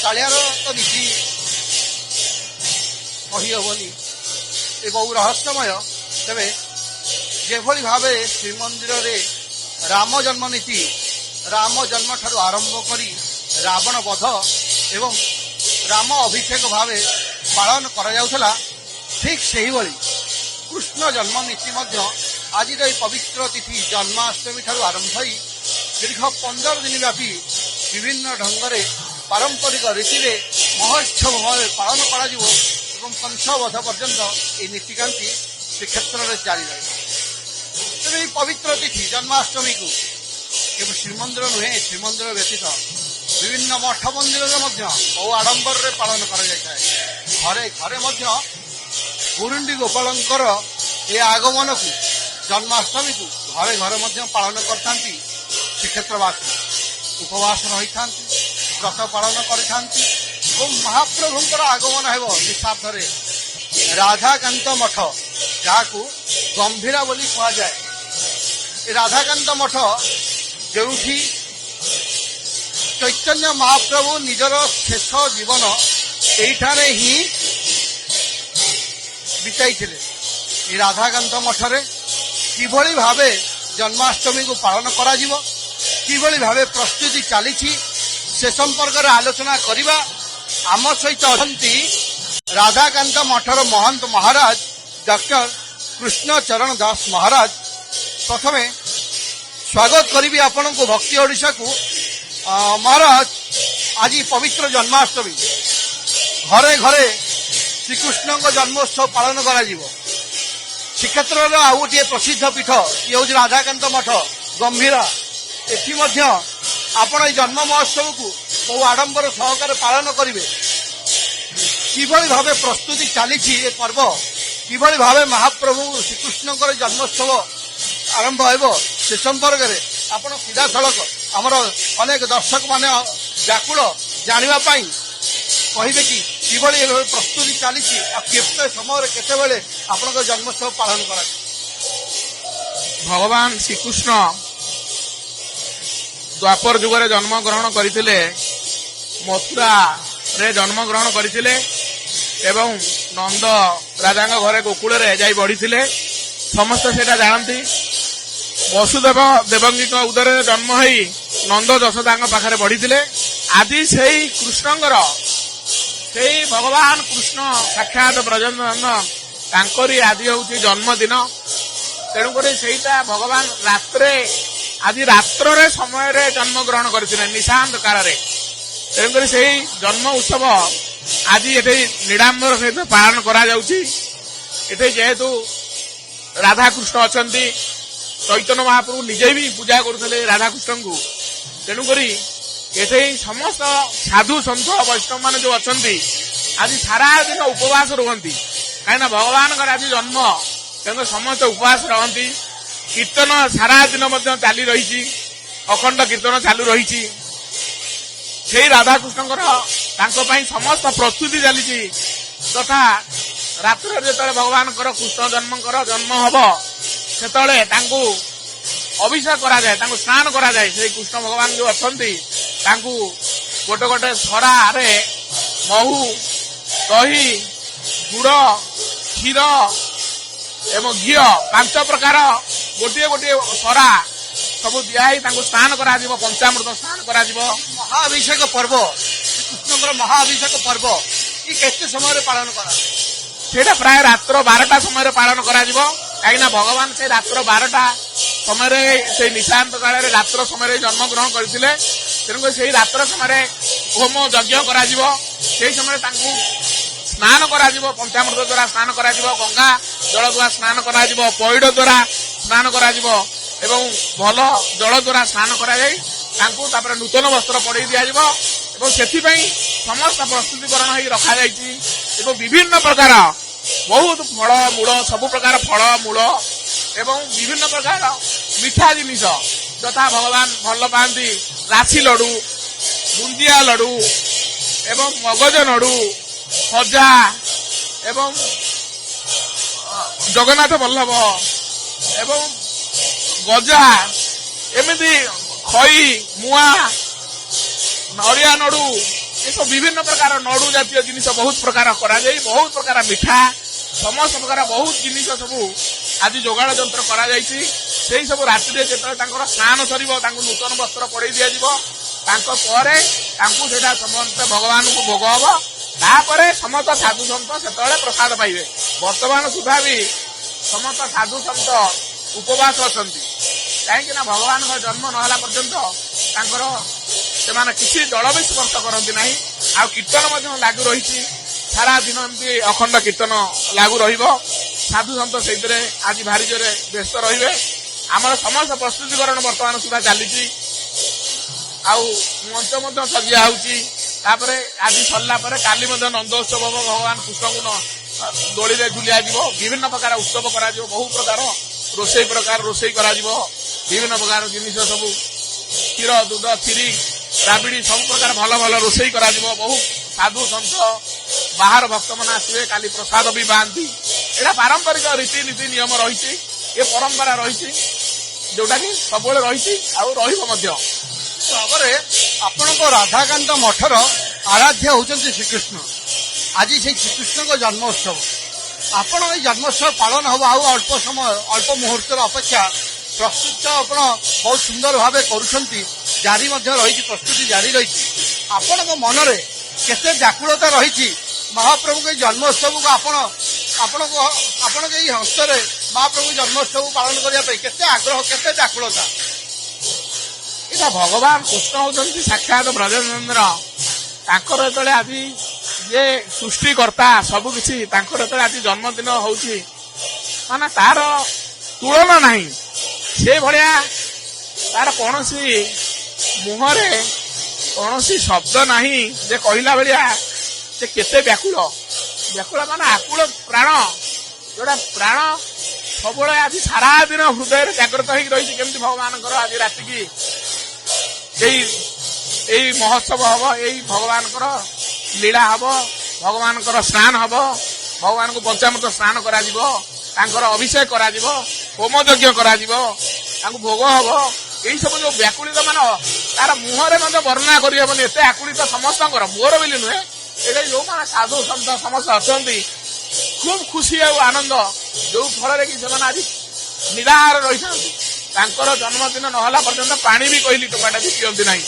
କାଳିଆର ତ ନୀତି କହିହେବନି, ଏ ବହୁ ରହସ୍ୟମୟ। ତେବେ ଯେଭଳି ଭାବେ ଶ୍ରୀମନ୍ଦିରରେ ରାମ ଜନ୍ମ ନୀତି, ରାମ ଜନ୍ମଠାରୁ ଆରମ୍ଭ କରି ରାବଣ ବଧ ଏବଂ ରାମ ଅଭିଷେକ ଭାବେ ପାଳନ କରାଯାଉଥିଲା, ଠିକ୍ ସେହିଭଳି କୃଷ୍ଣ ଜନ୍ମ ନୀତି ମଧ୍ୟ ଆଜିର ଏହି ପବିତ୍ର ତିଥି ଜନ୍ମାଷ୍ଟମୀ ଠାରୁ ଆରମ୍ଭ ହୋଇ ଦୀର୍ଘ 15 ଦିନ ବ୍ୟାପୀ ବିଭିନ୍ନ ଢଙ୍ଗରେ ପାରମ୍ପରିକ ରୀତିରେ ମହୋତ୍ସବ ଭାବେ ପାଳନ କରାଯିବ ଏବଂ କଂସବଧ ପର୍ଯ୍ୟନ୍ତ ଏହି ନୀତିକାନ୍ତି ଶ୍ରୀକ୍ଷେତ୍ରରେ ଜାରି ରହିବ। ତେବେ ଏହି ପବିତ୍ର ତିଥି ଜନ୍ମାଷ୍ଟମୀକୁ କେବଳ ଶ୍ରୀମନ୍ଦିର ନୁହେଁ, ଶ୍ରୀମନ୍ଦିର ବ୍ୟତୀତ ବିଭିନ୍ନ ମଠ ମନ୍ଦିରରେ ମଧ୍ୟ ବହୁ ଆଡମ୍ବରରେ ପାଳନ କରାଯାଇଥାଏ। ଘରେ ଘରେ ମଧ୍ୟ ଗୁରୁଣ୍ଡି ଗୋପାଳଙ୍କର ଏ ଆଗମନକୁ, ଜନ୍ମାଷ୍ଟମୀକୁ ଘରେ ଘରେ ମଧ୍ୟ ପାଳନ କରିଥାନ୍ତି। ଶ୍ରୀକ୍ଷେତ୍ରବାସୀ ଉପବାସ ରହିଥାନ୍ତି, ବ୍ରତ ପାଳନ କରିଥାନ୍ତି ଏବଂ ମହାପ୍ରଭୁଙ୍କର ଆଗମନ ହେବ ନିଶାବ୍ଦରେ ରାଧାକାନ୍ତ ମଠ, ଯାହାକୁ ଗମ୍ଭୀରା ବୋଲି କୁହାଯାଏ। ଏ ରାଧାକାନ୍ତ ମଠ ଯେଉଁଠି ଚୈତନ୍ୟ ମହାପ୍ରଭୁ ନିଜର ଶେଷ ଜୀବନ ଏଇଠାରେ ହିଁ ବିତାଇଥିଲେ। ଏ ରାଧାକାନ୍ତ ମଠରେ କିଭଳି ଭାବେ ଜନ୍ମାଷ୍ଟମୀକୁ ପାଳନ କରାଯିବ, କିଭଳି ଭାବେ ପ୍ରସ୍ତୁତି ଚାଲିଛି, ସେ ସମ୍ପର୍କରେ ଆଲୋଚନା କରିବା। ଆମ ସହିତ ଅଛନ୍ତି ରାଧାକାନ୍ତ ମଠର ମହନ୍ତ ମହାରାଜ ଡକ୍ଟର କୃଷ୍ଣଚରଣ ଦାସ ମହାରାଜ। ପ୍ରଥମେ ସ୍ୱାଗତ କରିବି ଆପଣଙ୍କୁ ଭକ୍ତି ଓଡ଼ିଶାକୁ। ମହାରାଜ, ଆଜି ପବିତ୍ର ଜନ୍ମାଷ୍ଟମୀ, ଘରେ ଘରେ ଶ୍ରୀକୃଷ୍ଣଙ୍କ ଜନ୍ମୋତ୍ସବ ପାଳନ କରାଯିବ। ଶ୍ରୀକ୍ଷେତ୍ରର ଆଉ ଗୋଟିଏ ପ୍ରସିଦ୍ଧ ପୀଠ ଇଏ ହେଉଛି ରାଧାକାନ୍ତ ମଠ ଗମ୍ଭୀରା। ଏଠି ମଧ୍ୟ ଆପଣ ଏହି ଜନ୍ମ ମହୋତ୍ସବକୁ ବହୁ ଆଡମ୍ବର ସହକାରେ ପାଳନ କରିବେ। କିଭଳି ଭାବେ ପ୍ରସ୍ତୁତି ଚାଲିଛି ଏ ପର୍ବ, କିଭଳି ଭାବେ ମହାପ୍ରଭୁ ଶ୍ରୀକୃଷ୍ଣଙ୍କର ଜନ୍ମୋତ୍ସବ ଆରମ୍ଭ ହେବ, ସେ ସମ୍ପର୍କରେ ଆପଣ ସିଧାସଳଖ ଆମର ଅନେକ ଦର୍ଶକମାନେ ବ୍ୟାକୁଳ ଜାଣିବା ପାଇଁ କହିବେ କି କିଭଳି ଏଭଳି ପ୍ରସ୍ତୁତି ଚାଲିଛି ଆଉ କେତେ ସମୟରେ କେତେବେଳେ ଆପଣଙ୍କ ଜନ୍ମୋତ୍ସବ ପାଳନ କରାଯିବ? ଭଗବାନ ଶ୍ରୀକୃଷ୍ଣ ଦ୍ୱାପର ଯୁଗରେ ଜନ୍ମଗ୍ରହଣ କରିଥିଲେ, ମଥୁରାରେ ଜନ୍ମଗ୍ରହଣ କରିଥିଲେ ଏବଂ ନନ୍ଦ ରାଜାଙ୍କ ଘରେ ଗୋକୁଳରେ ଯାଇ ବଢିଥିଲେ। ସମସ୍ତେ ସେଇଟା ଜାଣନ୍ତି। ବସୁଦେବ ଦେବକୀଙ୍କ ଉଦରରେ ଜନ୍ମ ହୋଇ ନନ୍ଦ ଯଶୋଦାଙ୍କ ପାଖରେ ବଢିଥିଲେ। ଆଜି ସେଇ କୃଷ୍ଣଙ୍କର, ସେଇ ଭଗବାନ କୃଷ୍ଣ ସାକ୍ଷାତ ବ୍ରଜନନ୍ଦନ, ତାଙ୍କରି ଆଜି ହେଉଛି ଜନ୍ମଦିନ। ତେଣୁକରି ସେଇଟା ଭଗବାନ ଆଜି ରାତ୍ରରେ ସମୟରେ ଜନ୍ମଗ୍ରହଣ କରିଥିଲେ, ନିଶାନ୍ତ କାଳରେ। ତେଣୁକରି ସେଇ ଜନ୍ମ ଉତ୍ସବ ଆଜି ଏଠି ନିଡ଼ାମ୍ବର ସହିତ ପାଳନ କରାଯାଉଛି। ଏଠି ଯେହେତୁ ରାଧାକୃଷ୍ଣ ଅଛନ୍ତି, ଚୈତନ୍ୟ ମହାପ୍ରଭୁ ନିଜେ ବି ପୂଜା କରୁଥିଲେ ରାଧାକୃଷ୍ଣଙ୍କୁ। ତେଣୁକରି ଏଠି ସମସ୍ତ ସାଧୁ ସନ୍ଥ ବୈଷ୍ଣବ ମାନେ ଯୋଉ ଅଛନ୍ତି ଆଜି ସାରା ଦିନ ଉପବାସ ରୁହନ୍ତି, କାହିଁକିନା ଭଗବାନଙ୍କର ଆଜି ଜନ୍ମ। ତେଣୁ ସମସ୍ତେ ଉପବାସ ରହନ୍ତି। କୀର୍ତ୍ତନ ସାରା ଦିନ ମଧ୍ୟ ଚାଲି ରହିଛି, ଅଖଣ୍ଡ କୀର୍ତ୍ତନ ଚାଲୁ ରହିଛି। ସେଇ ରାଧାକୃଷ୍ଣଙ୍କର ତାଙ୍କ ପାଇଁ ସମସ୍ତ ପ୍ରସ୍ତୁତି ଚାଲିଛି। ତଥା ରାତ୍ରରେ ଯେତେବେଳେ ଭଗବାନଙ୍କର କୃଷ୍ଣ ଜନ୍ମ ହବ, ସେତେବେଳେ ତାଙ୍କୁ ଅଭିଷେକ କରାଯାଏ, ତାଙ୍କୁ ସ୍ନାନ କରାଯାଏ। ସେଇ କୃଷ୍ଣ ଭଗବାନ ଯୋଉ ଅଛନ୍ତି ତାଙ୍କୁ ଗୋଟେ ଗୋଟେ ସରାରେ ମହୁ, ଦହି, ଗୁଡ଼, କ୍ଷୀର ଏବଂ ଘିଅ 5 ପ୍ରକାର ଗୋଟିଏ ଗୋଟିଏ ସରା ସବୁ ଦିଆହେଇ ତାଙ୍କୁ ସ୍ନାନ କରାଯିବ, ପଞ୍ଚାମୃତ ସ୍ନାନ କରାଯିବ। ମହାଅଭିଷେକ ପର୍ବ, ଶ୍ରୀକୃଷ୍ଣଙ୍କର ମହାଅଭିଷେକ ପର୍ବ କେତେ ସମୟରେ ପାଳନ କରାଯିବ? ସେଇଟା ପ୍ରାୟ ରାତ୍ର 12ଟା ସମୟରେ ପାଳନ କରାଯିବ। କାହିଁକିନା ଭଗବାନ ସେଇ ରାତ୍ର 12ଟା ସମୟରେ, ସେଇ ନିଶାନ୍ତ କାଳରେ ରାତ୍ର ସମୟରେ ଜନ୍ମଗ୍ରହଣ କରିଥିଲେ। ତେଣୁକରି ସେଇ ରାତ୍ର ସମୟରେ ହୋମ ଯଜ୍ଞ କରାଯିବ। ସେଇ ସମୟରେ ତାଙ୍କୁ ସ୍ନାନ କରାଯିବ, ପଞ୍ଚାମୃତ ଦ୍ୱାରା ସ୍ନାନ କରାଯିବ, ଗଙ୍ଗା ଜଳ ଦ୍ୱାରା ସ୍ନାନ କରାଯିବ, ପଇଡ଼ ଦ୍ୱାରା ସ୍ନାନ କରାଯିବ ଏବଂ ଭଲ ଜଳ ଦ୍ୱାରା ସ୍ନାନ କରାଯାଇ ତାଙ୍କୁ ତାପରେ ନୂତନ ବସ୍ତ୍ର ପଡେଇ ଦିଆଯିବ। ଏବଂ ସେଥିପାଇଁ ସମସ୍ତ ପ୍ରସ୍ତୁତିକରଣ ହେଇ ରଖାଯାଇଛି। ଏବଂ ବିଭିନ୍ନ ପ୍ରକାର ବହୁତ ଫଳ ମୂଳ, ସବୁ ପ୍ରକାର ଫଳ ମୂଳ ଏବଂ ବିଭିନ୍ନ ପ୍ରକାର ମିଠା ଜିନିଷ, ଯଥା ଭଗବାନ ଭଲ ପାଆନ୍ତି ରାଶି ଲଡୁ, ବୁନ୍ଦିଆ ଲଡୁ ଏବଂ ମଗଜ ଲଡୁ, ଖଜା ଏବଂ ଜଗନ୍ନାଥ ବଲ୍ଲଭ ଏବଂ ଗଜା, ଏମିତି ଖଇ, ମୁଆଁ, ନଡ଼ିଆ ନଡୁ ଏସବୁ ବିଭିନ୍ନ ପ୍ରକାର ନଡୁ ଜାତୀୟ ଜିନିଷ ବହୁତ ପ୍ରକାର କରାଯାଇ ବହୁତ ପ୍ରକାର ମିଠା ସମସ୍ତ ପ୍ରକାର ବହୁତ ଜିନିଷ ସବୁ ଆଜି ଯୋଗାଣ ଯନ୍ତ୍ର କରାଯାଇଛି। ସେଇ ସବୁ ରାତିରେ ଯେତେବେଳେ ତାଙ୍କର ସ୍ନାନ ସରିବ ତାଙ୍କୁ ନୂତନ ବସ୍ତ୍ର ପଡେଇ ଦିଆଯିବ। ତାଙ୍କ ପରେ ତାଙ୍କୁ ସେଇଟା ସମସ୍ତେ ଭଗବାନଙ୍କୁ ଭୋଗ ହବ। ତାପରେ ସମସ୍ତ ସାଧୁ ସନ୍ଥ ସେତେବେଳେ ପ୍ରସାଦ ପାଇବେ। ବର୍ତ୍ତମାନ ସୁଦ୍ଧା ବି ସମସ୍ତ ସାଧୁ ସନ୍ଥ ଉପବାସ ଅଛନ୍ତି, କାହିଁକି ନା ଭଗବାନଙ୍କ ଜନ୍ମ ନହେଲା ପର୍ଯ୍ୟନ୍ତ ତାଙ୍କର ସେମାନେ କିଛି ଜଳ ବି ସ୍ପର୍ଶ କରନ୍ତି ନାହିଁ। ଆଉ କୀର୍ତ୍ତନ ମଧ୍ୟ ଲାଗୁ ରହିଛି, ସାରା ଦିନ ଏମିତି ଅଖଣ୍ଡ କୀର୍ତ୍ତନ ଲାଗୁ ରହିବ। ସାଧୁ ସନ୍ଥ ସେଇଥିରେ ଆଜି ଭାରି ଜୋରେ ବ୍ୟସ୍ତ ରହିବେ। ଆମର ସମସ୍ତ ପ୍ରସ୍ତୁତିକରଣ ବର୍ତ୍ତମାନ ସୁଦ୍ଧା ଚାଲିଛି, ଆଉ ମଞ୍ଚ ମଧ୍ୟ ସଜା ହଉଛି। ତାପରେ ଆଜି ସରିଲା ପରେ କାଲି ମଧ୍ୟ ନନ୍ଦୋତ୍ସବ ହବ, ଭଗବାନ କୃଷ୍ଣଙ୍କୁ ଦୋଳିରେ ଝୁଲିଆଯିବ, ବିଭିନ୍ନ ପ୍ରକାର ଉତ୍ସବ କରାଯିବ, ବହୁ ପ୍ରକାର ରୋଷେଇ କରାଯିବ, ବିଭିନ୍ନ ପ୍ରକାର ଜିନିଷ ସବୁ କ୍ଷୀର ଦୁଧ କ୍ଷୀରି ରାବିଡି ସବୁ ପ୍ରକାର ଭଲ ଭଲ ରୋଷେଇ କରାଯିବ। ବହୁ ସାଧୁ ସନ୍ଥ ବାହାର ଭକ୍ତମାନେ ଆସିବେ, କାଲି ପ୍ରସାଦ ବି ପାଆନ୍ତି। ଏଇଟା ପାରମ୍ପରିକ ରୀତିନୀତି ନିୟମ ରହିଛି, ଏ ପରମ୍ପରା ରହିଛି, ଯୋଉଟା କି ସବୁବେଳେ ରହିଛି ଆଉ ରହିବ ମଧ୍ୟ। ଭାବରେ ଆପଣଙ୍କ ରାଧାକାନ୍ତ ମଠର ଆରାଧ୍ୟ ହେଉଛନ୍ତି ଶ୍ରୀକୃଷ୍ଣ। ଆଜି ସେଇ ଶ୍ରୀକୃଷ୍ଣଙ୍କ ଜନ୍ମୋତ୍ସବ, ଆପଣ ଏଇ ଜନ୍ମୋତ୍ସବ ପାଳନ ହବ ଆଉ ଅଳ୍ପ ସମୟ, ଅଳ୍ପ ମୁହୂର୍ତ୍ତର ଅପେକ୍ଷା। ପ୍ରସ୍ତୁତ ଆପଣ ବହୁତ ସୁନ୍ଦର ଭାବେ କରୁଛନ୍ତି, ଜାରି ମଧ୍ୟ ରହିଛି, ପ୍ରସ୍ତୁତି ଜାରି ରହିଛି। ଆପଣଙ୍କ ମନରେ କେତେ ବ୍ୟାକୁଳତା ରହିଛି ମହାପ୍ରଭୁଙ୍କ ଏଇ ଜନ୍ମୋତ୍ସବକୁ ଆପଣଙ୍କ ଏଇ ହସ୍ତରେ ମହାପ୍ରଭୁ ଜନ୍ମୋତ୍ସବକୁ ପାଳନ କରିବା ପାଇଁ କେତେ ଆଗ୍ରହ, କେତେ ବ୍ୟାକୁଳତା? ଏଇଟା ଭଗବାନ କୃଷ୍ଣ ହଉଛନ୍ତି ସାକ୍ଷାତ ବ୍ରଜଚନ୍ଦ୍ର। ତାଙ୍କର ଯେତେବେଳେ ଆଜି ଯେ ସୃଷ୍ଟିକର୍ତ୍ତା ସବୁ କିଛି, ତାଙ୍କର ଯେତେବେଳେ ଆଜି ଜନ୍ମଦିନ ହଉଛି ମାନେ ତାର ତୁଳନା ନାହିଁ। ସେଭଳିଆ ତାର କୌଣସି ମୁହଁରେ କୌଣସି ଶବ୍ଦ ନାହିଁ ଯେ କହିଲା ଭଳିଆ ସେ କେତେ ବ୍ୟାକୁଳ ମାନେ ଆକୁଳ ପ୍ରାଣ, ଯୋଉଟା ପ୍ରାଣ ସବୁବେଳେ ଆଜି ସାରା ଦିନ ହୃଦୟରେ ଜାଗ୍ରତ ହେଇକି ରହିଛି। କେମିତି ଭଗବାନଙ୍କର ଆଜି ରାତିକି ଏଇ ମହୋତ୍ସବ ହବ, ଏଇ ଭଗବାନଙ୍କର ଲୀଳା ହବ, ଭଗବାନଙ୍କର ସ୍ନାନ ହବ, ଭଗବାନଙ୍କୁ ପଞ୍ଚାମୃତ ସ୍ନାନ କରାଯିବ, ତାଙ୍କର ଅଭିଷେକ କରାଯିବ, ହୋମ ଯଜ୍ଞ କରାଯିବ, ତାଙ୍କୁ ଭୋଗ ହବ। ଏଇ ସବୁ ଯୋଉ ବ୍ୟାକୁଳିତ ମାନ ତାର ମୁହଁରେ ମଧ୍ୟ ବର୍ଣ୍ଣନା କରିହେବନି, ଏତେ ଆକୁଳିତ ସମସ୍ତଙ୍କର, ମୋର ବୋଲି ନୁହେଁ। ଏଇଟା ଯୋଉମାନେ ସାଧୁ ସନ୍ଥ ସମସ୍ତେ ଅଛନ୍ତି ଖୁବ୍ ଖୁସି ଆଉ ଆନନ୍ଦ, ଯୋଉ ଫଳରେ କି ସେମାନେ ଆଜି ନିରାହାର ରହିଥାନ୍ତି। ତାଙ୍କର ଜନ୍ମଦିନ ନହେଲା ପର୍ଯ୍ୟନ୍ତ ପାଣି ବି କହିଲି ଟୋପାଟା ବି ପିଅନ୍ତି ନାହିଁ।